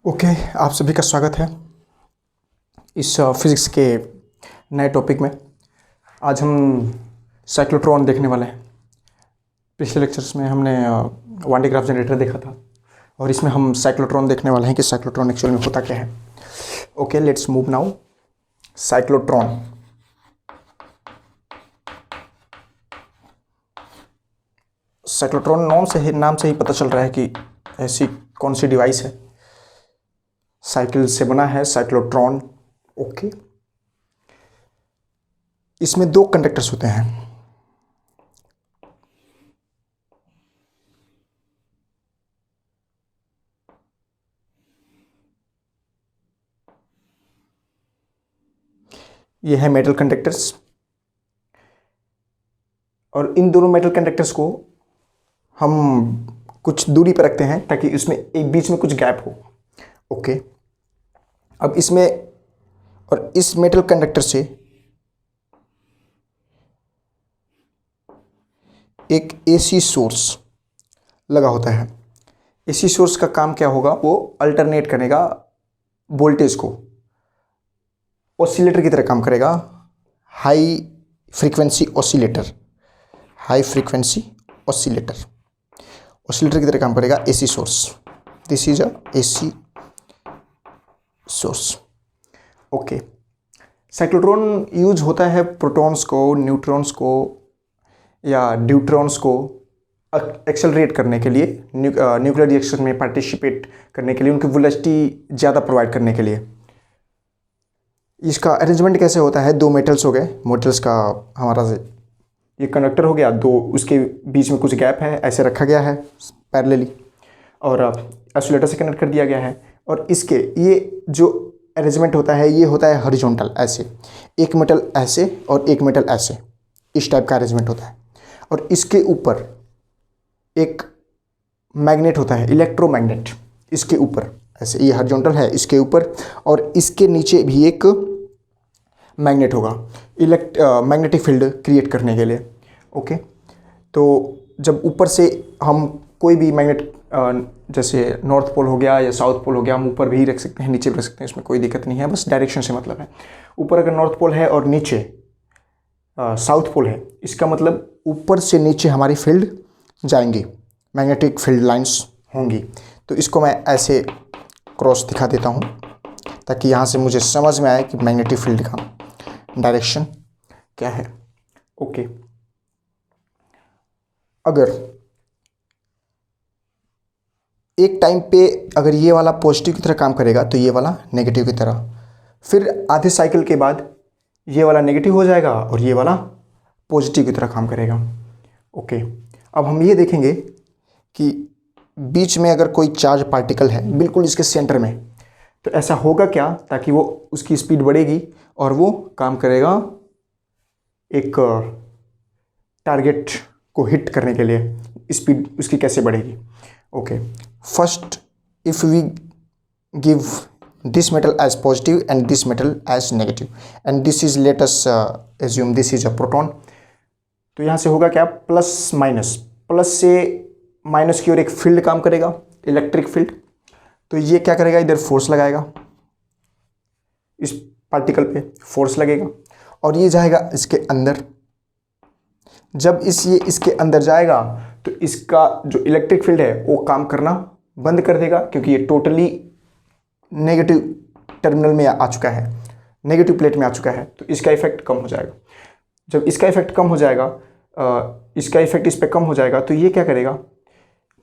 Okay, आप सभी का स्वागत है इस फिज़िक्स के नए टॉपिक में। आज हम साइक्लोट्रॉन देखने वाले हैं। पिछले लेक्चर्स में हमने वान डी ग्राफ जनरेटर देखा था और इसमें हम साइक्लोट्रॉन देखने वाले हैं कि साइक्लोट्रॉन एक्चुअल में होता क्या है। Okay, let's move now. Cyclotron cyclotron नाम से ही पता चल रहा है कि ऐसी कौन सी डिवाइस है। साइकिल से बना है साइक्लोट्रॉन। ओके, इसमें दो कंडक्टर्स होते हैं। ये है मेटल कंडक्टर्स और इन दोनों मेटल कंडक्टर्स को हम कुछ दूरी पर रखते हैं ताकि इसमें एक बीच में कुछ गैप हो। ओके, अब इसमें और इस मेटल कंडक्टर से एक एसी सोर्स लगा होता है। एसी सोर्स का काम क्या होगा, वो अल्टरनेट करेगा वोल्टेज को, ऑसिलेटर की तरह काम करेगा। हाई फ्रीक्वेंसी ऑसिलेटर की तरह काम करेगा AC source. This is a AC source. Okay, cyclotron use होता है प्रोटॉन्स को, न्यूट्रॉन्स को या ड्यूट्रॉन्स को एक्सेलरेट करने के लिए, न्यूक्लियर रिएक्शन में पार्टिसिपेट करने के लिए, उनकी वेलोसिटी ज़्यादा प्रोवाइड करने के लिए। इसका अरेंजमेंट कैसे होता है, दो मेटल्स हो गए, मेटल्स का हमारा ये कंडक्टर हो गया, दो उसके बीच में कुछ गैप है, ऐसे रखा गया है पैरेलली और आइसोलेटर से कनेक्ट कर दिया गया है। और इसके ये जो अरेंजमेंट होता है ये होता है हॉरिजॉन्टल, ऐसे एक मेटल ऐसे और एक मेटल ऐसे, इस टाइप का अरेंजमेंट होता है। और इसके ऊपर एक मैग्नेट होता है, इलेक्ट्रोमैग्नेट, इसके ऊपर ऐसे, ये हॉरिजॉन्टल है इसके ऊपर, और इसके नीचे भी एक मैग्नेट होगा मैग्नेटिक फील्ड क्रिएट करने के लिए। ओके, तो जब ऊपर से हम कोई भी मैग्नेट, जैसे नॉर्थ पोल हो गया या साउथ पोल हो गया, हम ऊपर भी रख सकते हैं, नीचे भी रख सकते हैं, इसमें कोई दिक्कत नहीं है, बस डायरेक्शन से मतलब है। ऊपर अगर नॉर्थ पोल है और नीचे साउथ पोल है, इसका मतलब ऊपर से नीचे हमारी फील्ड जाएंगी, मैग्नेटिक फील्ड लाइंस होंगी। तो इसको मैं ऐसे क्रॉस दिखा देता हूँ ताकि यहाँ से मुझे समझ में आए कि मैग्नेटिक फील्ड का डायरेक्शन क्या है। ओके, अगर एक टाइम पे अगर ये वाला पॉजिटिव की तरह काम करेगा तो ये वाला नेगेटिव की तरह, फिर आधे साइकिल के बाद ये वाला नेगेटिव हो जाएगा और ये वाला पॉजिटिव की तरह काम करेगा। ओके, अब हम ये देखेंगे कि बीच में अगर कोई चार्ज पार्टिकल है बिल्कुल इसके सेंटर में, तो ऐसा होगा क्या, ताकि वो उसकी स्पीड बढ़ेगी और वो काम करेगा एक टारगेट को हिट करने के लिए। स्पीड उसकी कैसे बढ़ेगी। Okay, first if we give this metal as positive and this metal as negative and this is, let us assume this is a proton। तो यहाँ से होगा क्या, प्लस माइनस, प्लस से माइनस की ओर एक फील्ड काम करेगा, इलेक्ट्रिक फील्ड। तो ये क्या करेगा, इधर फोर्स लगाएगा, इस पार्टिकल पे फोर्स लगेगा और ये जाएगा इसके अंदर। जब ये इसके अंदर जाएगा तो इसका जो इलेक्ट्रिक फील्ड है वो काम करना बंद कर देगा, क्योंकि ये टोटली नेगेटिव टर्मिनल में आ चुका है, नेगेटिव प्लेट में आ चुका है, तो इसका इफेक्ट कम हो जाएगा। जब इसका इफेक्ट कम हो जाएगा, इसका इफेक्ट इस पर कम हो जाएगा, तो ये क्या करेगा,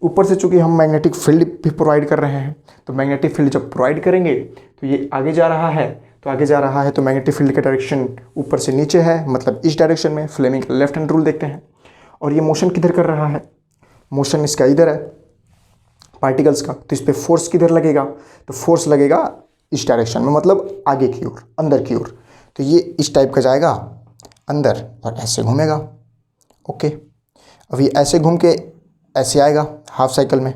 ऊपर से चूंकि हम मैग्नेटिक फील्ड भी प्रोवाइड कर रहे हैं, तो मैग्नेटिक फील्ड जब प्रोवाइड करेंगे तो ये आगे जा रहा है, तो मैग्नेटिक फील्ड का डायरेक्शन ऊपर से नीचे है, मतलब इस डायरेक्शन में। फ्लेमिंग का लेफ्ट हैंड रूल देखते हैं। और ये मोशन किधर कर रहा है, मोशन इसका इधर है पार्टिकल्स का, तो इस पर फोर्स किधर लगेगा, तो फोर्स लगेगा इस डायरेक्शन में, मतलब आगे की ओर, अंदर की ओर। तो ये इस टाइप का जाएगा अंदर और ऐसे घूमेगा। ओके, अब ये ऐसे घूम के ऐसे आएगा हाफ साइकिल में,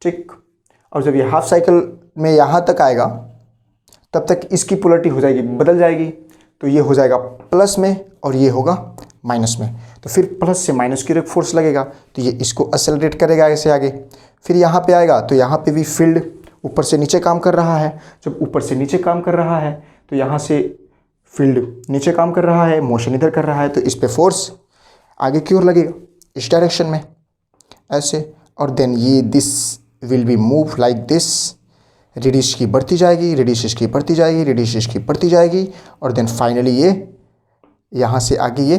ठीक। और जब ये हाफ साइकिल में यहाँ तक आएगा तब तक इसकी पोलरिटी हो जाएगी, बदल जाएगी। तो ये हो जाएगा प्लस में और ये होगा माइनस में। तो फिर प्लस से माइनस की ओर एक फोर्स लगेगा, तो ये इसको एक्सेलरेट करेगा ऐसे आगे। फिर यहाँ पे आएगा तो यहाँ पे भी फील्ड ऊपर से नीचे काम कर रहा है। जब ऊपर से नीचे काम कर रहा है तो यहाँ से फील्ड नीचे काम कर रहा है, मोशन इधर कर रहा है, तो इस पे फोर्स आगे की ओर लगेगा इस डायरेक्शन में ऐसे। और देन ये this will be move like this, radius की बढ़ती जाएगी, रेडियस इसकी बढ़ती जाएगी, रेडियस इसकी बढ़ती जाएगी, और देन फाइनली ये यहाँ से आगे ये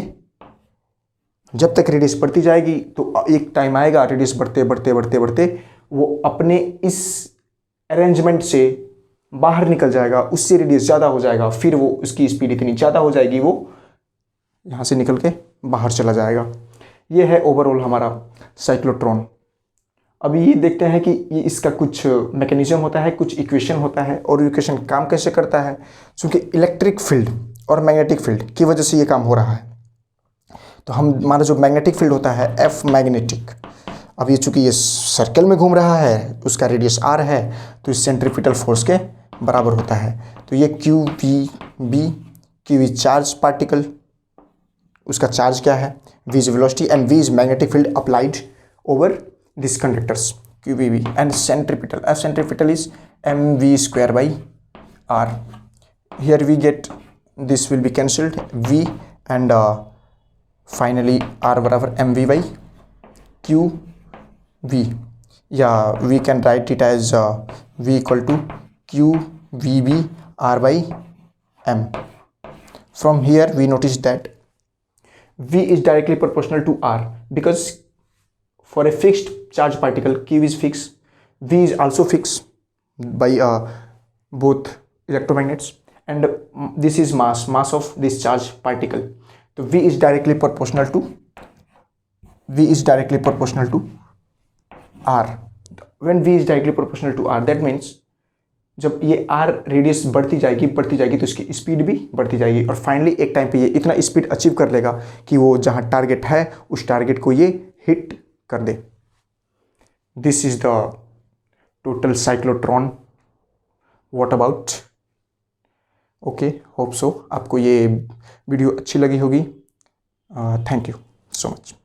जब तक रेडियस बढ़ती जाएगी तो एक टाइम आएगा रेडियस बढ़ते बढ़ते बढ़ते बढ़ते वो अपने इस अरेंजमेंट से बाहर निकल जाएगा, उससे रेडियस ज़्यादा हो जाएगा, फिर वो उसकी स्पीड इतनी ज़्यादा हो जाएगी वो यहाँ से निकल के बाहर चला जाएगा। ये है ओवरऑल हमारा साइक्लोट्रॉन। अभी ये देखते हैं कि ये इसका कुछ मैकेनिज्म होता है, कुछ इक्वेशन होता है, और इक्वेशन काम कैसे करता है। क्योंकि इलेक्ट्रिक फील्ड और मैग्नेटिक फील्ड की वजह से ये काम हो रहा है। तो हमारा जो मैग्नेटिक फील्ड होता है एफ मैग्नेटिक, अब ये चूँकि ये सर्कल में घूम रहा है, उसका रेडियस आर है, तो इस सेंट्रीपिटल फोर्स के बराबर होता है। तो ये Q V B, Q V charge particle, उसका चार्ज क्या है, v is velocity and v is magnetic field applied over these conductors QVB, and centripetal, F centripetal is mv square by r. Here we get, this will be cancelled, v and finally r बराबर mv by qv, या we can write it as v equal to qvb r by m. From here we notice that v is directly proportional to r, because for a fixed charge particle q is fixed, v is also fixed by both electromagnets, and this is mass of this charge particle. So v is directly proportional to r. When v is directly proportional to r, that means जब ये r radius बढ़ती जाएगी तो इसकी speed भी बढ़ती जाएगी, और फाइनली एक टाइम पे ये इतना स्पीड अचीव कर लेगा कि वो जहाँ टारगेट है उस टारगेट को ये हिट कर दे। This is the total cyclotron. What about? Okay, hope so आपको ये वीडियो अच्छी लगी होगी। Thank you so much.